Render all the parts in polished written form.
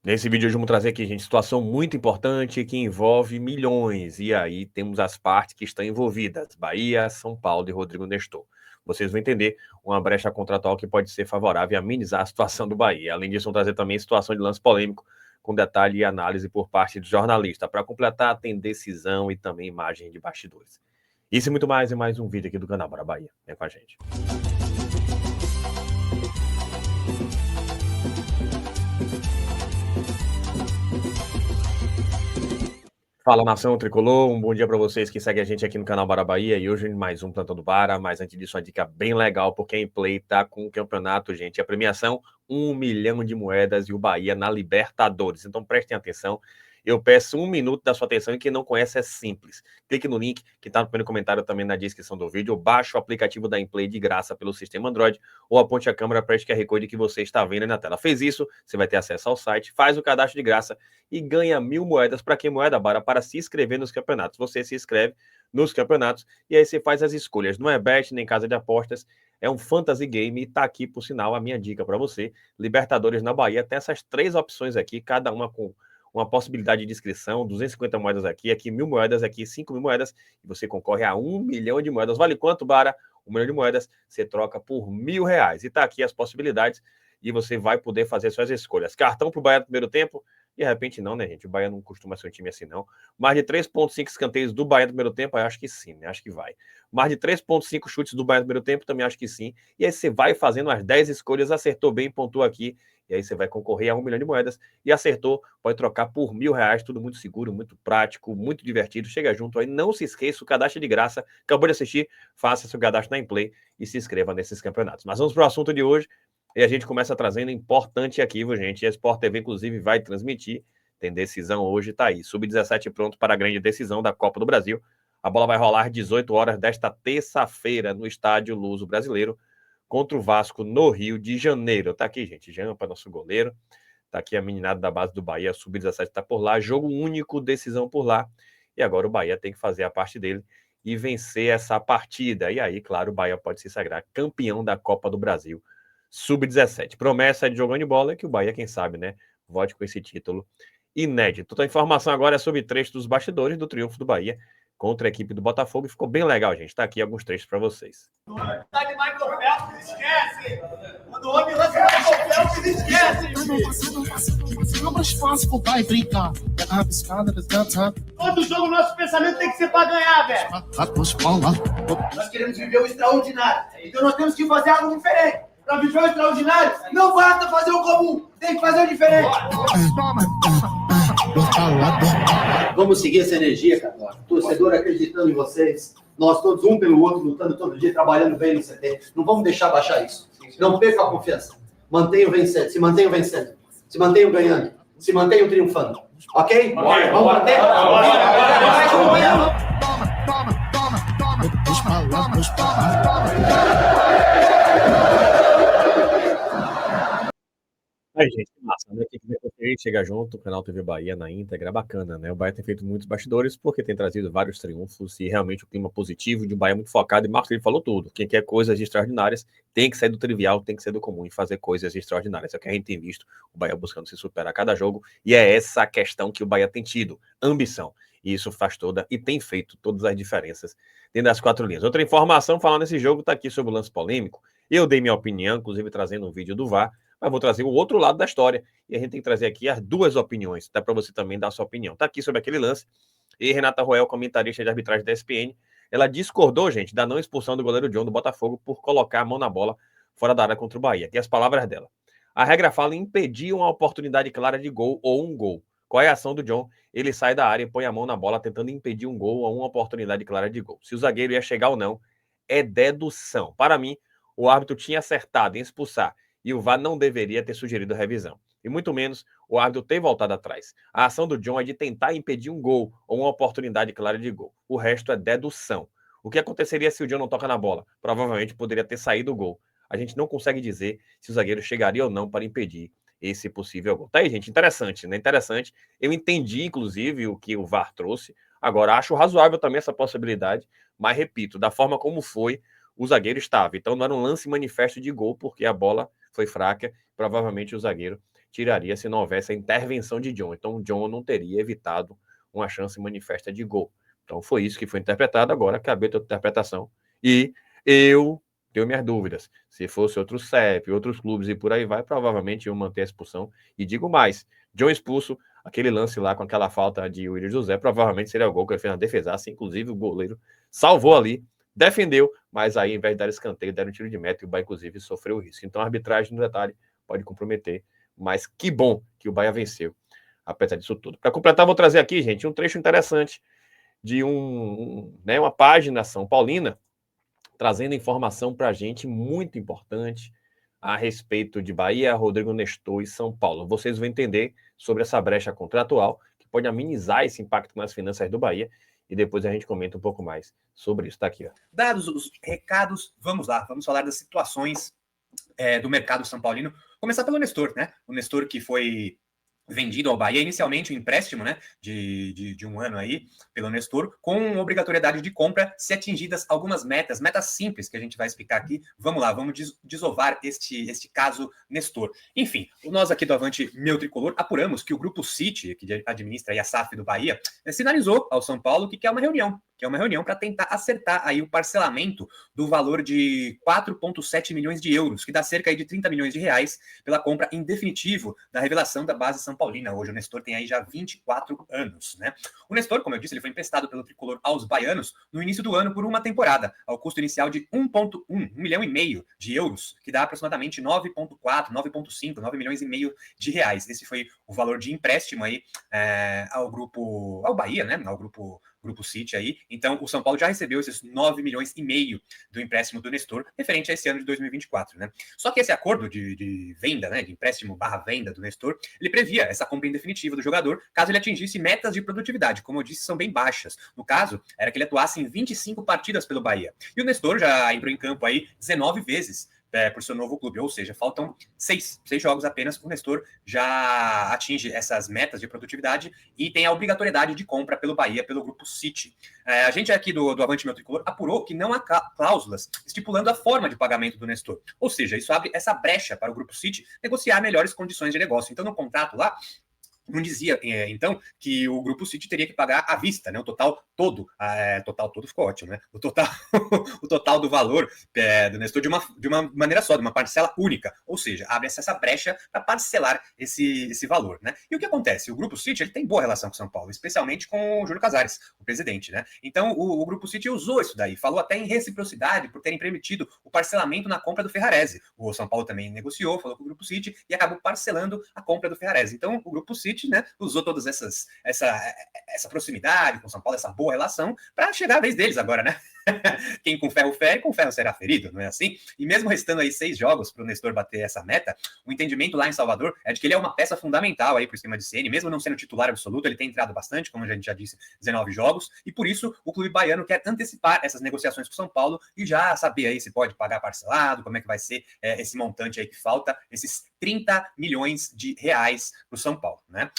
Nesse vídeo hoje vamos trazer aqui, gente, situação muito importante que envolve milhões. E aí temos as partes que estão envolvidas: Bahia, São Paulo e Rodrigo Nestor. Vocês vão entender uma brecha contratual que pode ser favorável e amenizar a situação do Bahia. Além disso, vamos trazer também situação de lance polêmico, com detalhe e análise por parte do jornalista. Para completar, tem decisão e também imagem de bastidores. Isso e muito mais em mais um vídeo aqui do canal Bora Bahia. Vem com a gente. Fala, nação tricolor, um bom dia para vocês que seguem a gente aqui no canal Bora Bahia, e hoje mais um Plantão do Bara. Mas antes disso, uma dica bem legal, porque a Implay tá com o campeonato, gente, a premiação, 1 milhão de moedas e o Bahia na Libertadores. Então prestem atenção, eu peço 1 minuto da sua atenção, e quem não conhece é simples. Clique no link que tá no primeiro comentário também na descrição do vídeo, ou baixe o aplicativo da Implay de graça pelo sistema Android, ou aponte a câmera para esse QR Code que você está vendo aí na tela. Fez isso, você vai ter acesso ao site, faz o cadastro de graça e ganha 1.000 moedas. Para quem moeda, Bara, para se inscrever nos campeonatos. Você se inscreve nos campeonatos e aí você faz as escolhas. Não é bet nem casa de apostas, é um fantasy game, e tá aqui, por sinal, a minha dica para você. Libertadores na Bahia tem essas 3 opções aqui, cada uma com uma possibilidade de inscrição: 250 moedas aqui 1.000 moedas aqui, 5.000 moedas, e você concorre a 1 milhão de moedas. Vale quanto, Bara? 1 milhão de moedas, você troca por R$1.000. E tá aqui as possibilidades, e você vai poder fazer suas escolhas. Cartão pro Bahia no primeiro tempo. De repente não, né, gente? O Bahia não costuma ser um time assim, não. Mais de 3,5 escanteios do Bahia no primeiro tempo, eu acho que sim, né? Acho que vai. Mais de 3,5 chutes do Bahia no primeiro tempo, também acho que sim. E aí você vai fazendo as 10 escolhas, acertou bem, pontua aqui, e aí você vai concorrer a 1 milhão de moedas. E acertou, pode trocar por R$1.000, tudo muito seguro, muito prático, muito divertido. Chega junto aí, não se esqueça, o cadastro é de graça. Acabou de assistir, faça seu cadastro na Implay e se inscreva nesses campeonatos. Mas vamos para o assunto de hoje. E a gente começa trazendo importante aqui, viu, gente? E a Sport TV, inclusive, vai transmitir. Tem decisão hoje, tá aí. Sub-17 pronto para a grande decisão da Copa do Brasil. A bola vai rolar às 18 horas desta terça-feira no Estádio Luso Brasileiro, contra o Vasco no Rio de Janeiro. Tá aqui, gente. Jampa, nosso goleiro. Tá aqui a meninada da base do Bahia. Sub-17 tá por lá. Jogo único, decisão por lá. E agora o Bahia tem que fazer a parte dele e vencer essa partida. E aí, claro, o Bahia pode se sagrar campeão da Copa do Brasil Sub-17. Promessa de jogando de bola é que o Bahia, quem sabe, né, volte com esse título inédito. Então a informação agora é sobre trecho dos bastidores do triunfo do Bahia contra a equipe do Botafogo. E ficou bem legal, gente. Tá aqui alguns trechos para vocês. Tá de Michael Phelps, esquece! Quando o homem lança Michael Phelps, esquece! Não mais fácil pro pai brincar. Todo jogo, nosso pensamento tem que ser pra ganhar, velho. Nós queremos viver o extraordinário. Então nós temos que fazer algo diferente. Pra viver o extraordinário, não basta fazer o comum, tem que fazer o diferente. Vamos seguir essa energia, cara. Torcedor acreditando em vocês. Nós todos, um pelo outro, lutando todo dia, trabalhando bem no CT. Não vamos deixar baixar isso. Não perca a confiança. Mantenham vencendo. Se mantenham vencendo. Se mantenham ganhando. Se mantenham triunfando. Ok? Vamos bater? Aí, gente, que massa, né? Quem quiser conferir, chega junto, o canal TV Bahia na íntegra, bacana, né? O Bahia tem feito muitos bastidores porque tem trazido vários triunfos e realmente o clima positivo de um Bahia muito focado. E Marcos, ele falou tudo. Quem quer coisas extraordinárias tem que sair do trivial, tem que sair do comum e fazer coisas extraordinárias. É o que a gente tem visto, o Bahia buscando se superar a cada jogo, e é essa a questão que o Bahia tem tido: ambição. E isso faz toda e tem feito todas as diferenças dentro das 4 linhas. Outra informação falando nesse jogo tá aqui sobre o lance polêmico. Eu dei minha opinião, inclusive trazendo um vídeo do VAR, mas vou trazer o outro lado da história. E a gente tem que trazer aqui as 2 opiniões. Dá para você também dar a sua opinião. Tá aqui sobre aquele lance. E Renata Roel, comentarista de arbitragem da ESPN, ela discordou, gente, da não expulsão do goleiro John do Botafogo por colocar a mão na bola fora da área contra o Bahia. Aqui as palavras dela: a regra fala em impedir uma oportunidade clara de gol ou um gol. Qual é a ação do John? Ele sai da área e põe a mão na bola tentando impedir um gol ou uma oportunidade clara de gol. Se o zagueiro ia chegar ou não, é dedução. Para mim, o árbitro tinha acertado em expulsar e o VAR não deveria ter sugerido a revisão. E muito menos o árbitro ter voltado atrás. A ação do John é de tentar impedir um gol ou uma oportunidade clara de gol. O resto é dedução. O que aconteceria se o John não toca na bola? Provavelmente poderia ter saído o gol. A gente não consegue dizer se o zagueiro chegaria ou não para impedir esse possível gol. Tá aí, gente, interessante, né? Interessante. Eu entendi, inclusive, o que o VAR trouxe. Agora, acho razoável também essa possibilidade, mas, repito, da forma como foi, o zagueiro estava. Então, não era um lance manifesto de gol, porque a bola foi fraca. Provavelmente o zagueiro tiraria se não houvesse a intervenção de John. Então, o John não teria evitado uma chance manifesta de gol. Então, foi isso que foi interpretado. Agora, cabe a outra interpretação. E eu tenho minhas dúvidas. Se fosse outro CEP, outros clubes e por aí vai, provavelmente iam manter a expulsão. E digo mais, John expulso, aquele lance lá com aquela falta de Willian José, provavelmente seria o gol que ele fez na defesaça. Inclusive, o goleiro salvou ali, defendeu, mas aí, ao invés de dar escanteio, deram um tiro de meta e o Bahia, inclusive, sofreu o risco. Então, a arbitragem, no detalhe, pode comprometer. Mas que bom que o Bahia venceu, apesar disso tudo. Para completar, vou trazer aqui, gente, um trecho interessante de uma página São Paulina, trazendo informação para a gente muito importante a respeito de Bahia, Rodrigo Nestor e São Paulo. Vocês vão entender sobre essa brecha contratual, que pode amenizar esse impacto nas finanças do Bahia, e depois a gente comenta um pouco mais sobre isso. Está aqui, ó. Dados os recados, vamos lá, vamos falar das situações do mercado São Paulino. Começar pelo Nestor, né? O Nestor que foi vendido ao Bahia, inicialmente um empréstimo, né, de um ano aí, pelo Nestor, com obrigatoriedade de compra se atingidas algumas metas simples que a gente vai explicar aqui. Vamos lá, vamos desovar este caso Nestor. Enfim, nós aqui do Avante Meu Tricolor apuramos que o Grupo City, que administra aí a SAF do Bahia, sinalizou ao São Paulo que quer uma reunião para tentar acertar aí o parcelamento do valor de 4,7 milhões de euros, que dá cerca aí de 30 milhões de reais pela compra em definitivo da revelação da base São Paulina. Hoje o Nestor tem aí já 24 anos, né? O Nestor, como eu disse, ele foi emprestado pelo Tricolor aos baianos no início do ano por uma temporada, ao custo inicial de 1,1 milhão e meio de euros, que dá aproximadamente 9,4, 9,5, 9 milhões e meio de reais. Esse foi o valor de empréstimo aí ao Bahia, né? Ao Grupo City aí. Então, o São Paulo já recebeu esses 9 milhões e meio do empréstimo do Nestor, referente a esse ano de 2024, né? Só que esse acordo de venda, né, de empréstimo / venda do Nestor, ele previa essa compra em definitiva do jogador, caso ele atingisse metas de produtividade, como eu disse, são bem baixas. No caso, era que ele atuasse em 25 partidas pelo Bahia. E o Nestor já entrou em campo aí 19 vezes, por seu novo clube, ou seja, faltam 6 jogos apenas. O Nestor já atinge essas metas de produtividade e tem a obrigatoriedade de compra pelo Bahia, pelo Grupo City. A gente aqui do Avante Meu Tricolor apurou que não há cláusulas estipulando a forma de pagamento do Nestor, ou seja, isso abre essa brecha para o Grupo City negociar melhores condições de negócio. Então, no contrato lá, não dizia, então, que o Grupo City teria que pagar à vista, né? O total todo, total todo ficou ótimo, né? O total do valor do Nestor de uma maneira só, de uma parcela única. Ou seja, abre essa brecha para parcelar esse valor, né? E o que acontece? O Grupo City ele tem boa relação com São Paulo, especialmente com o Júlio Casares, o presidente, né? Então, o Grupo City usou isso daí, falou até em reciprocidade por terem permitido o parcelamento na compra do Ferrarese. O São Paulo também negociou, falou com o Grupo City e acabou parcelando a compra do Ferrarese. Então, o Grupo City, né, usou todas essa proximidade com São Paulo, essa boa relação, para chegar a vez deles agora, né? Quem com ferro fere, com ferro será ferido, não é assim? E mesmo restando aí 6 jogos para o Nestor bater essa meta, o entendimento lá em Salvador é de que ele é uma peça fundamental aí para o esquema de CN, mesmo não sendo titular absoluto, ele tem entrado bastante, como a gente já disse, 19 jogos, e por isso o clube baiano quer antecipar essas negociações com o São Paulo e já saber aí se pode pagar parcelado, como é que vai ser esse montante aí que falta, esses 30 milhões de reais para o São Paulo, né?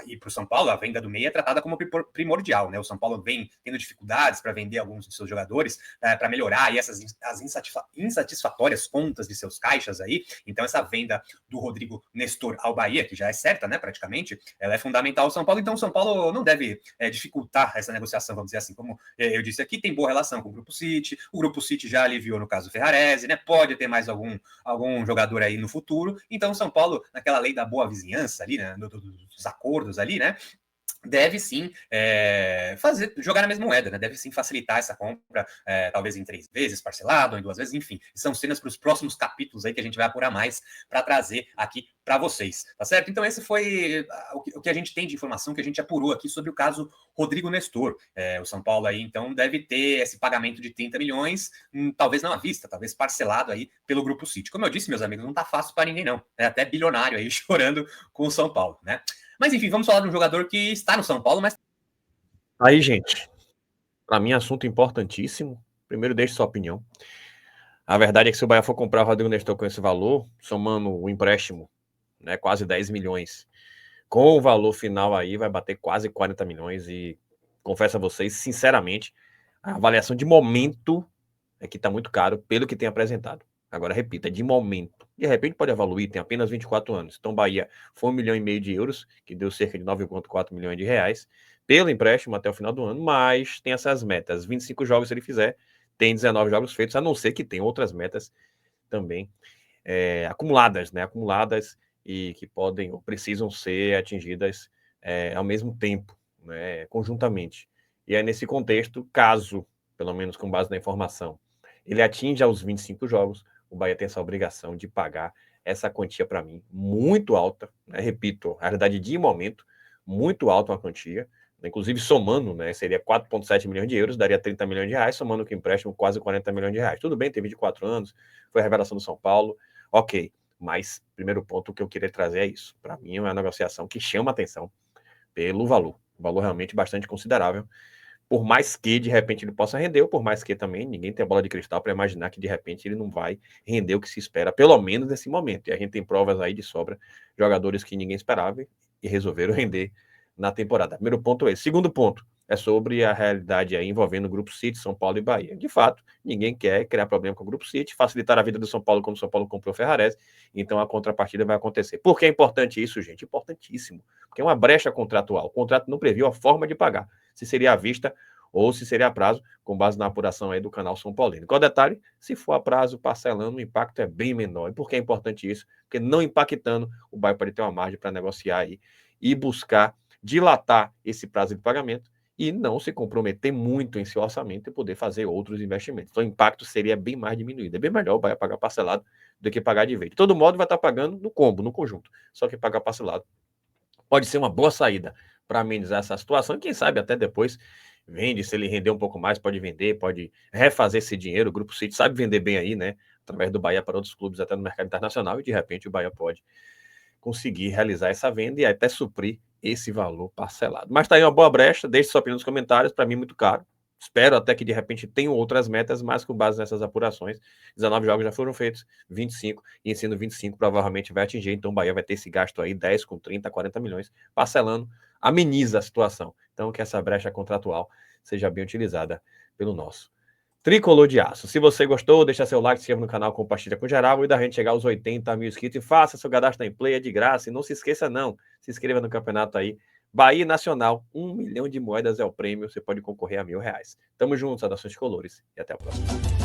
E para o São Paulo, a venda do meia é tratada como primordial, né? O São Paulo vem tendo dificuldades para vender alguns de seus jogadores, para melhorar aí as insatisfatórias contas de seus caixas aí. Então, essa venda do Rodrigo Nestor ao Bahia, que já é certa, né? Praticamente, ela é fundamental ao São Paulo. Então, o São Paulo não deve dificultar essa negociação, vamos dizer assim. Como eu disse aqui, tem boa relação com o Grupo City. O Grupo City já aliviou no caso do Ferrarese, né? Pode ter mais algum jogador aí no futuro. Então, o São Paulo, naquela lei da boa vizinhança ali, né? Dos acordos ali, né? Deve sim jogar na mesma moeda, né? Deve sim facilitar essa compra, talvez em 3 vezes, parcelado, ou em 2 vezes, enfim. São cenas para os próximos capítulos aí que a gente vai apurar mais para trazer aqui para vocês, tá certo? Então esse foi o que a gente tem de informação que a gente apurou aqui sobre o caso Rodrigo Nestor. O São Paulo aí, então, deve ter esse pagamento de 30 milhões, talvez não à vista, talvez parcelado aí pelo Grupo City. Como eu disse, meus amigos, não tá fácil para ninguém não. É até bilionário aí chorando com o São Paulo, né? Mas enfim, vamos falar de um jogador que está no São Paulo, mas... Aí, gente, para mim, assunto importantíssimo. Primeiro, deixe sua opinião. A verdade é que se o Bahia for comprar o Rodrigo Nestor com esse valor, somando o empréstimo, né, quase 10 milhões, com o valor final aí, vai bater quase 40 milhões. E confesso a vocês, sinceramente, a avaliação de momento é que está muito caro pelo que tem apresentado. Agora, repita, de momento. De repente pode evoluir, tem apenas 24 anos. Então, Bahia foi 1,5 milhão de euros, que deu cerca de 9,4 milhões de reais, pelo empréstimo até o final do ano, mas tem essas metas. 25 jogos se ele fizer, tem 19 jogos feitos, a não ser que tem outras metas também acumuladas, né? Acumuladas e que podem ou precisam ser atingidas ao mesmo tempo, né? Conjuntamente. E é nesse contexto, caso, pelo menos com base na informação, ele atinja os 25 jogos, o Bahia tem essa obrigação de pagar essa quantia para mim, muito alta, né? Repito, a realidade de momento, muito alta uma quantia, inclusive somando, né, seria 4,7 milhões de euros, daria 30 milhões de reais, somando com o empréstimo quase 40 milhões de reais. Tudo bem, tem 24 anos, foi a revelação do São Paulo, ok, mas primeiro ponto que eu queria trazer é isso. Para mim é uma negociação que chama atenção pelo valor, um valor realmente bastante considerável, por mais que de repente ele possa render, ou por mais que também ninguém tem bola de cristal para imaginar que de repente ele não vai render o que se espera, pelo menos nesse momento. E a gente tem provas aí de sobra, jogadores que ninguém esperava e resolveram render na temporada. Primeiro ponto é esse. Segundo ponto é sobre a realidade aí envolvendo o Grupo City, São Paulo e Bahia. De fato, ninguém quer criar problema com o Grupo City, facilitar a vida do São Paulo como o São Paulo comprou o Ferrarese, então a contrapartida vai acontecer. Por que é importante isso, gente? Importantíssimo. Porque é uma brecha contratual. O contrato não previu a forma de pagar, se seria à vista ou se seria a prazo, com base na apuração aí do canal São Paulino. Qual detalhe? Se for a prazo, parcelando, o impacto é bem menor. E por que é importante isso? Porque não impactando, o Bahia pode ter uma margem para negociar aí e buscar dilatar esse prazo de pagamento e não se comprometer muito em seu orçamento e poder fazer outros investimentos. Então, o impacto seria bem mais diminuído. É bem melhor o Bahia pagar parcelado do que pagar de vez. De todo modo, vai estar pagando no combo, no conjunto. Só que pagar parcelado pode ser uma boa saída para amenizar essa situação. E quem sabe até depois vende, se ele render um pouco mais, pode vender, pode refazer esse dinheiro. O Grupo City sabe vender bem aí, né? Através do Bahia para outros clubes, até no mercado internacional. E de repente o Bahia pode conseguir realizar essa venda e até suprir esse valor parcelado. Mas tá aí uma boa brecha, deixe sua opinião nos comentários, para mim muito caro. Espero até que de repente tenham outras metas, mas com base nessas apurações, 19 jogos já foram feitos, 25, e sendo 25 provavelmente vai atingir, então o Bahia vai ter esse gasto aí, 10 com 30, 40 milhões, parcelando, ameniza a situação. Então que essa brecha contratual seja bem utilizada pelo nosso Tricolor de Aço. Se você gostou, deixa seu like, se inscreva no canal, compartilha com geral e da gente chegar aos 80 mil inscritos e faça seu cadastro em Play, é de graça. E não se esqueça não, se inscreva no campeonato aí. Bahia Nacional, 1 milhão de moedas é o prêmio, você pode concorrer a R$1.000. Tamo junto, saudações colores e até a próxima.